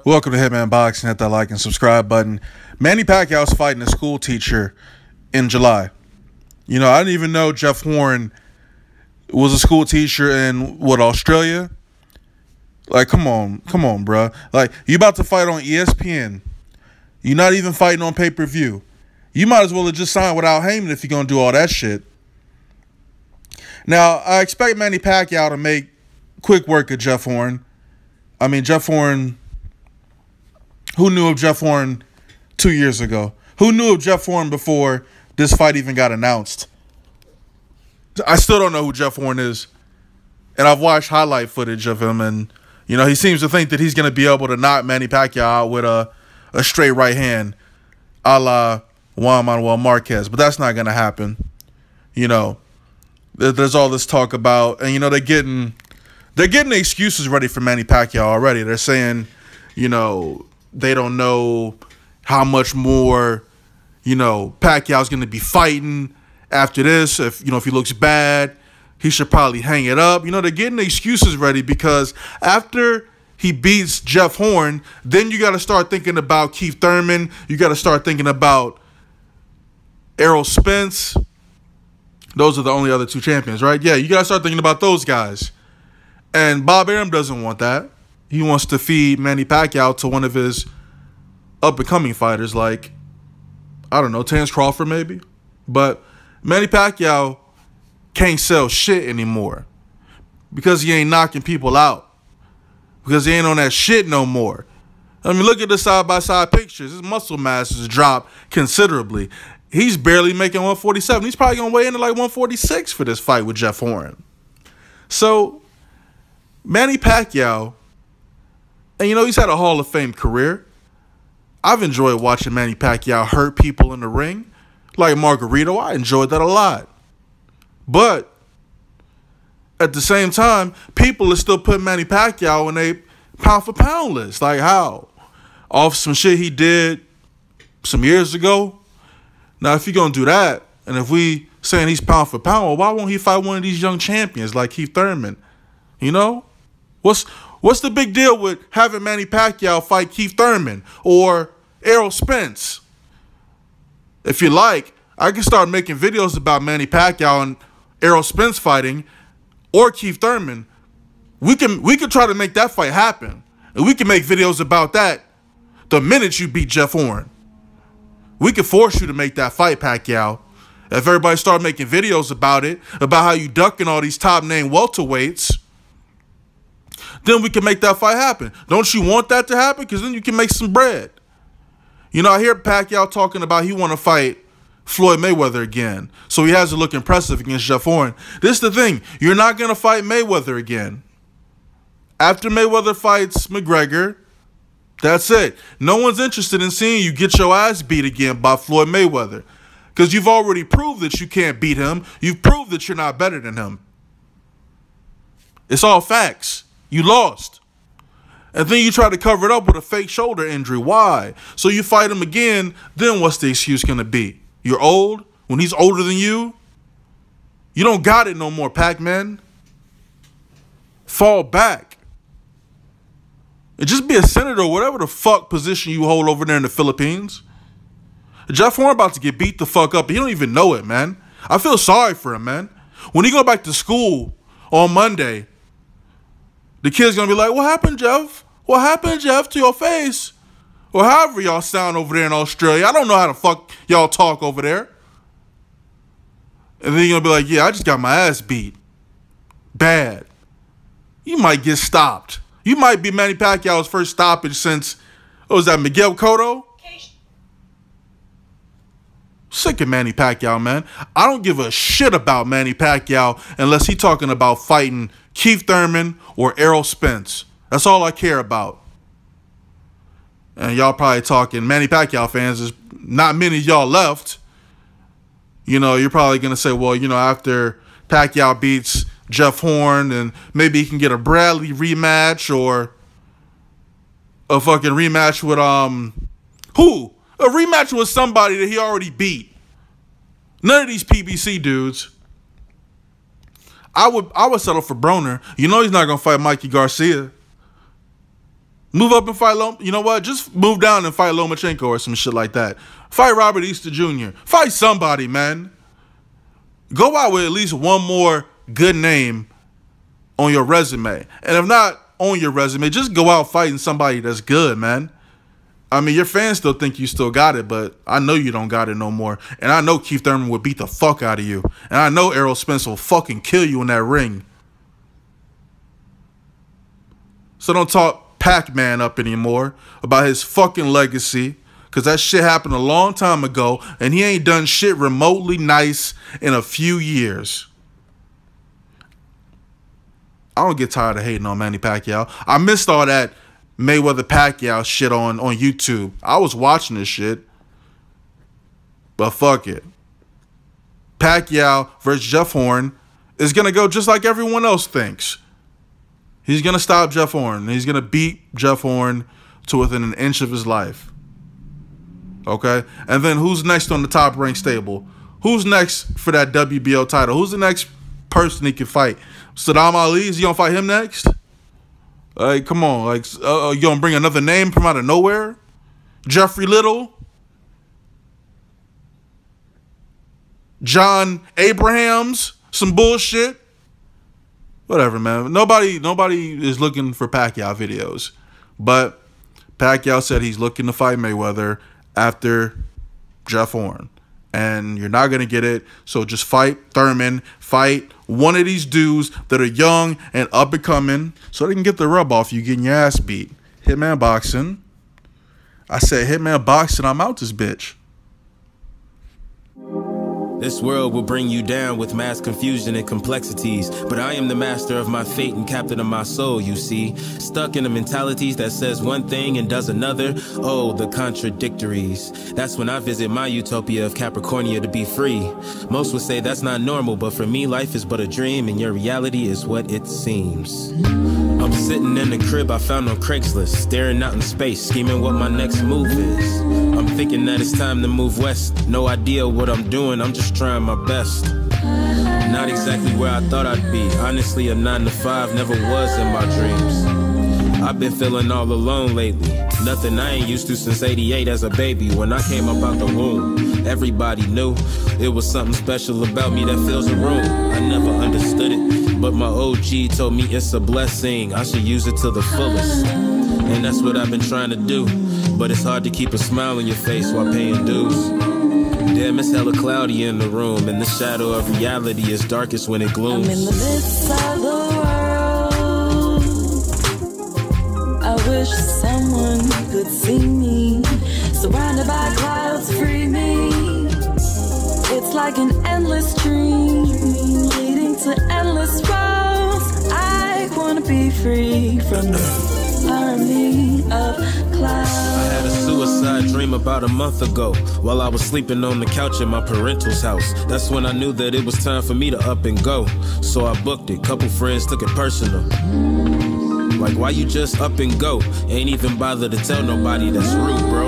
Welcome to Hitman Boxing. Hit that like and subscribe button. Manny Pacquiao's fighting a school teacher in July. You know, I didn't even know Jeff Horn was a school teacher in, Australia? Like, come on, bro. Like, you about to fight on ESPN. You're not even fighting on pay-per-view. You might as well have just signed without Heyman if you're going to do all that shit. Now, I expect Manny Pacquiao to make quick work of Jeff Horn. I mean, Jeff Horn... Who knew of Jeff Horn 2 years ago? Who knew of Jeff Horn before this fight even got announced? I still don't know who Jeff Horn is. And I've watched highlight footage of him. And, you know, he seems to think that he's going to be able to knock Manny Pacquiao out with a straight right hand a la Juan Manuel Marquez. But that's not going to happen. You know, there's all this talk about, and, you know, they're getting the excuses ready for Manny Pacquiao already. They're saying, you know, they don't know how much more, you know, Pacquiao's going to be fighting after this. If, you know, if he looks bad, he should probably hang it up. You know, they're getting the excuses ready because after he beats Jeff Horn, then you got to start thinking about Keith Thurman. You got to start thinking about Errol Spence. Those are the only other two champions, right? Yeah, you got to start thinking about those guys. And Bob Arum doesn't want that. He wants to feed Manny Pacquiao to one of his up-and-coming fighters like, I don't know, Terence Crawford maybe. But Manny Pacquiao can't sell shit anymore because he ain't knocking people out, because he ain't on that shit no more. I mean, look at the side-by-side pictures. His muscle mass has dropped considerably. He's barely making 147. He's probably going to weigh in at like 146 for this fight with Jeff Horn. So, Manny Pacquiao... And, you know, he's had a Hall of Fame career. I've enjoyed watching Manny Pacquiao hurt people in the ring. Like Margarito, I enjoyed that a lot. But at the same time, people are still putting Manny Pacquiao in a pound-for-pound list. Like how? Off some shit he did some years ago. Now, if you're going to do that, and if we saying he's pound-for-pound, well, why won't he fight one of these young champions like Keith Thurman? You know? What's the big deal with having Manny Pacquiao fight Keith Thurman or Errol Spence? If you like, I can start making videos about Manny Pacquiao and Errol Spence fighting or Keith Thurman. We can try to make that fight happen. And we can make videos about that the minute you beat Jeff Horn. We can force you to make that fight, Pacquiao. If everybody start making videos about it, about how you ducking all these top-name welterweights, then we can make that fight happen. Don't you want that to happen? Because then you can make some bread. You know, I hear Pacquiao talking about he want to fight Floyd Mayweather again, so he has to look impressive against Jeff Horn. This is the thing. You're not going to fight Mayweather again. After Mayweather fights McGregor, that's it. No one's interested in seeing you get your ass beat again by Floyd Mayweather, because you've already proved that you can't beat him. You've proved that you're not better than him. It's all facts. You lost. And then you try to cover it up with a fake shoulder injury. Why? So you fight him again, then what's the excuse going to be? You're old? When he's older than you? You don't got it no more, Pac-Man. Fall back. And just be a senator or whatever the fuck position you hold over there in the Philippines. Jeff Horn about to get beat the fuck up. He don't even know it, man. I feel sorry for him, man. When he go back to school on Monday, the kid's going to be like, what happened, Jeff? What happened, Jeff, to your face? Or however y'all sound over there in Australia. I don't know how the fuck y'all talk over there. And then you're going to be like, yeah, I just got my ass beat. Bad. You might get stopped. You might be Manny Pacquiao's first stoppage since, what was that, Miguel Cotto? Sick of Manny Pacquiao, man. I don't give a shit about Manny Pacquiao unless he's talking about fighting Keith Thurman or Errol Spence. That's all I care about. And y'all probably talking, Manny Pacquiao fans, there's not many of y'all left. You know, you're probably going to say, well, you know, after Pacquiao beats Jeff Horn, and maybe he can get a Bradley rematch or a fucking rematch with, who? A rematch with somebody that he already beat. None of these PBC dudes. I would settle for Broner. You know he's not going to fight Mikey Garcia. Move up and fight you know what? Just move down and fight Lomachenko or some shit like that. Fight Robert Easter Jr. Fight somebody, man. Go out with at least one more good name on your resume. And if not on your resume, just go out fighting somebody that's good, man. I mean, your fans still think you still got it, but I know you don't got it no more. And I know Keith Thurman would beat the fuck out of you. And I know Errol Spence will fucking kill you in that ring. So don't talk Pac-Man up anymore about his fucking legacy, because that shit happened a long time ago, and he ain't done shit remotely nice in a few years. I don't get tired of hating on Manny Pacquiao. I missed all that Mayweather-Pacquiao shit on YouTube. I was watching this shit. But fuck it. Pacquiao versus Jeff Horn is going to go just like everyone else thinks. He's going to stop Jeff Horn. He's going to beat Jeff Horn to within an inch of his life. Okay? And then who's next on the top-ranked stable? Who's next for that WBO title? Who's the next person he can fight? Saddam Ali? Is he going to fight him next? Like, come on. Like, you going to bring another name from out of nowhere? Jeffrey Little? John Abrahams? Some bullshit? Whatever, man. Nobody is looking for Pacquiao videos. But Pacquiao said he's looking to fight Mayweather after Jeff Horn. And you're not going to get it. So just fight Thurman. Fight one of these dudes that are young and up and coming so they can get the rub off you getting your ass beat. Hitman Boxing. I said Hitman Boxing. I'm out this bitch. This world will bring you down with mass confusion and complexities, but I am the master of my fate and captain of my soul, you see. Stuck in the mentalities that says one thing and does another. Oh, the contradictories. That's when I visit my utopia of Capricornia to be free. Most would say that's not normal, but for me life is but a dream and your reality is what it seems. I'm sitting in the crib I found on Craigslist, staring out in space, scheming what my next move is. I'm thinking that it's time to move west. No idea what I'm doing, I'm just trying my best. Not exactly where I thought I'd be. Honestly, a 9 to 5 never was in my dreams. I've been feeling all alone lately. Nothing I ain't used to since '88 as a baby. When I came up out the womb, everybody knew it was something special about me that fills a room. I never understood it, but my OG told me it's a blessing. I should use it to the fullest. And that's what I've been trying to do. But it's hard to keep a smile on your face while paying dues. Damn, it's hella cloudy in the room, and the shadow of reality is darkest when it glooms. I'm in the midst of the world. I wish someone could see me. Surrounded by clouds, free me. It's like an endless dream, leading to endless roads. I wanna be free from the army of clouds. I had a suicide dream about a month ago, while I was sleeping on the couch in my parental's house. That's when I knew that it was time for me to up and go. So I booked it, couple friends took it personal. Like, why you just up and go? Ain't even bother to tell nobody, that's rude, bro.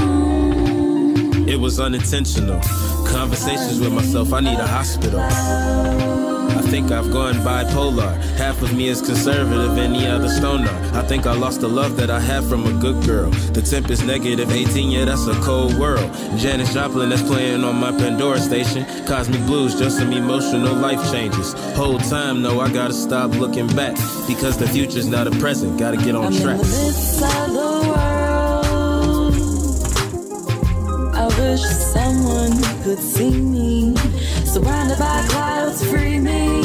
It was unintentional. Conversations with myself, I need a hospital. I think I've gone bipolar. Half of me is conservative and the other stoner. I think I lost the love that I had from a good girl. The temp is negative 18, yeah, that's a cold world. Janis Joplin that's playing on my Pandora station. Cosmic blues, just some emotional life changes. Whole time, no, I gotta stop looking back, because the future's not a present, gotta get on track. I'm in the midst of the world. I wish someone could see me. Surrounded by clouds, free me.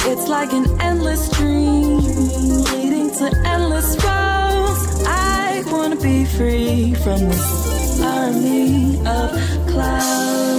It's like an endless dream, leading to endless roads. I wanna be free from this army of clouds.